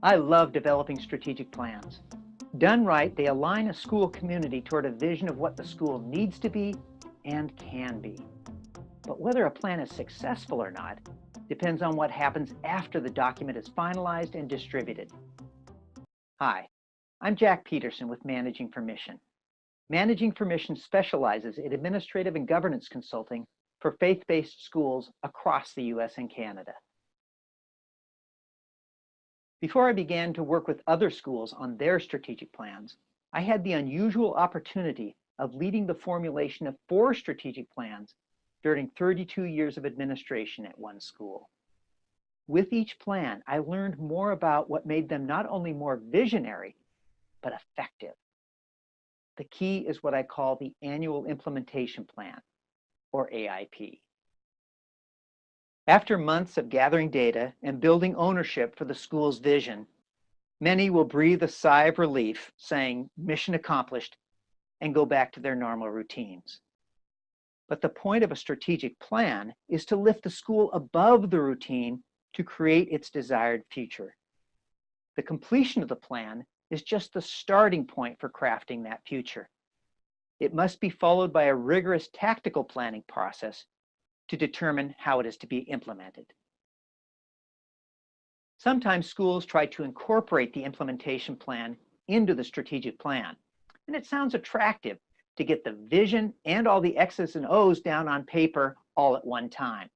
I love developing strategic plans. Done right, they align a school community toward a vision of what the school needs to be and can be. But whether a plan is successful or not depends on what happens after the document is finalized and distributed. Hi, I'm Jack Peterson with Managing for Mission. Managing for Mission specializes in administrative and governance consulting for faith-based schools across the US and Canada. Before I began to work with other schools on their strategic plans, I had the unusual opportunity of leading the formulation of 4 strategic plans during 32 years of administration at one school. With each plan, I learned more about what made them not only more visionary, but effective. The key is what I call the Annual Implementation Plan, or AIP. After months of gathering data and building ownership for the school's vision, many will breathe a sigh of relief, saying, "Mission accomplished," and go back to their normal routines. But the point of a strategic plan is to lift the school above the routine to create its desired future. The completion of the plan is just the starting point for crafting that future. It must be followed by a rigorous tactical planning process to determine how it is to be implemented. Sometimes schools try to incorporate the implementation plan into the strategic plan, and it sounds attractive to get the vision and all the X's and O's down on paper all at one time.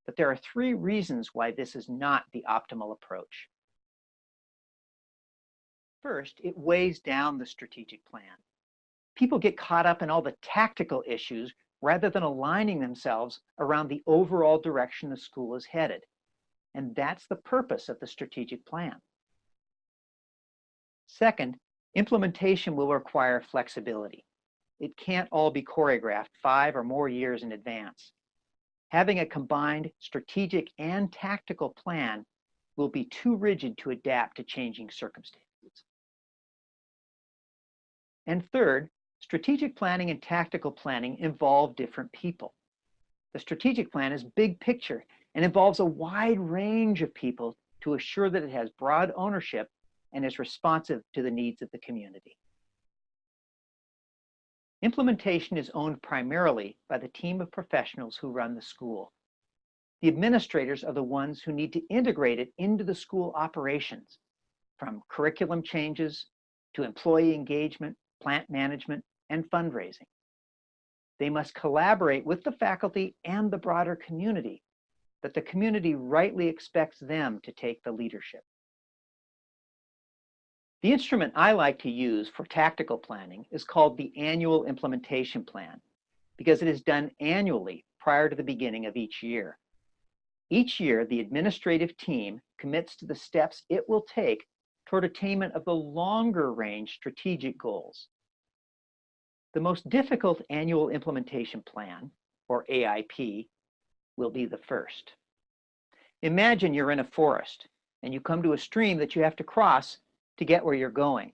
But there are 3 reasons why this is not the optimal approach. First, it weighs down the strategic plan. People get caught up in all the tactical issues rather than aligning themselves around the overall direction the school is headed. And that's the purpose of the strategic plan. Second, implementation will require flexibility. It can't all be choreographed 5 or more years in advance. Having a combined strategic and tactical plan will be too rigid to adapt to changing circumstances. And third, strategic planning and tactical planning involve different people. The strategic plan is big picture and involves a wide range of people to assure that it has broad ownership and is responsive to the needs of the community. Implementation is owned primarily by the team of professionals who run the school. The administrators are the ones who need to integrate it into the school operations, from curriculum changes to employee engagement, plant management, and fundraising. They must collaborate with the faculty and the broader community, but the community rightly expects them to take the leadership. The instrument I like to use for tactical planning is called the Annual Implementation Plan, because it is done annually prior to the beginning of each year. Each year, the administrative team commits to the steps it will take toward attainment of the longer range strategic goals. The most difficult annual implementation plan, or AIP, will be the first. Imagine you're in a forest and you come to a stream that you have to cross to get where you're going.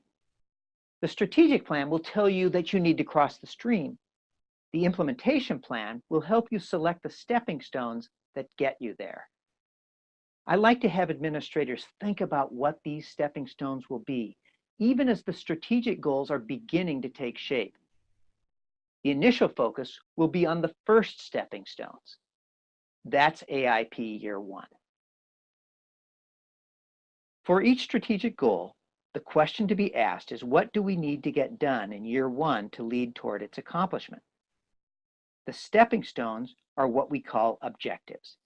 The strategic plan will tell you that you need to cross the stream. The implementation plan will help you select the stepping stones that get you there. I like to have administrators think about what these stepping stones will be, even as the strategic goals are beginning to take shape. The initial focus will be on the first stepping stones. That's AIP Year 1. For each strategic goal, the question to be asked is, what do we need to get done in Year 1 to lead toward its accomplishment? The stepping stones are what we call objectives.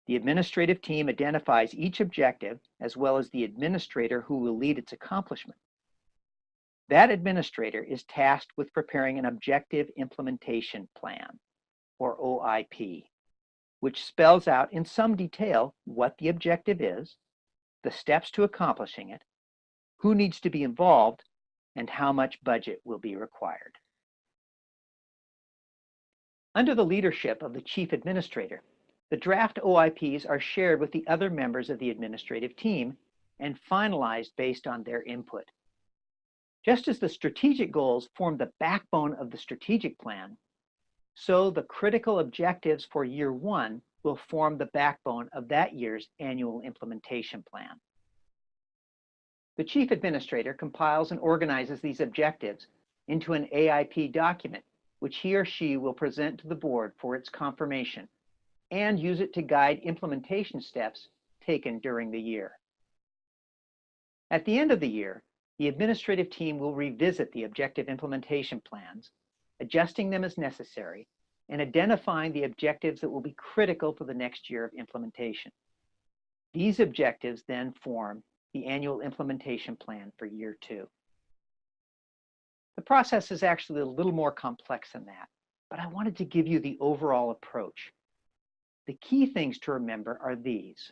The administrative team identifies each objective as well as the administrator who will lead its accomplishment. That administrator is tasked with preparing an objective implementation plan, or OIP, which spells out in some detail what the objective is, the steps to accomplishing it, who needs to be involved, and how much budget will be required. Under the leadership of the chief administrator, the draft OIPs are shared with the other members of the administrative team and finalized based on their input. Just as the strategic goals form the backbone of the strategic plan, so the critical objectives for Year 1 will form the backbone of that year's annual implementation plan. The Chief Administrator compiles and organizes these objectives into an AIP document, which he or she will present to the board for its confirmation and use it to guide implementation steps taken during the year. At the end of the year, the administrative team will revisit the objective implementation plans, adjusting them as necessary, and identifying the objectives that will be critical for the next year of implementation. These objectives then form the annual implementation plan for year 2. The process is actually a little more complex than that, but I wanted to give you the overall approach. The key things to remember are these.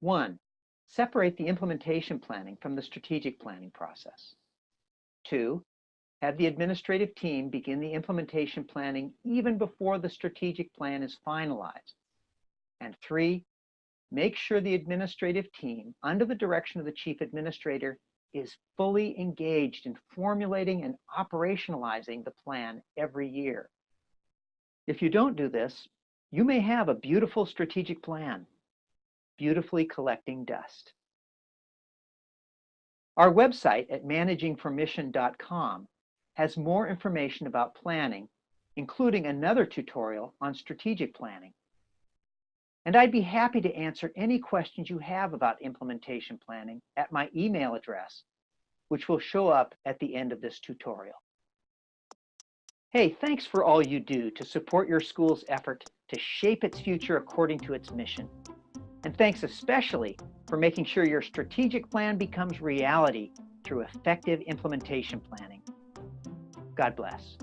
1, separate the implementation planning from the strategic planning process. 2, have the administrative team begin the implementation planning even before the strategic plan is finalized. And 3, make sure the administrative team, under the direction of the Chief Administrator, is fully engaged in formulating and operationalizing the plan every year. If you don't do this, you may have a beautiful strategic plan, beautifully collecting dust. Our website at managingformission.com has more information about planning, including another tutorial on strategic planning. And I'd be happy to answer any questions you have about implementation planning at my email address, which will show up at the end of this tutorial. Hey, thanks for all you do to support your school's effort to shape its future according to its mission. And thanks especially for making sure your strategic plan becomes reality through effective implementation planning. God bless.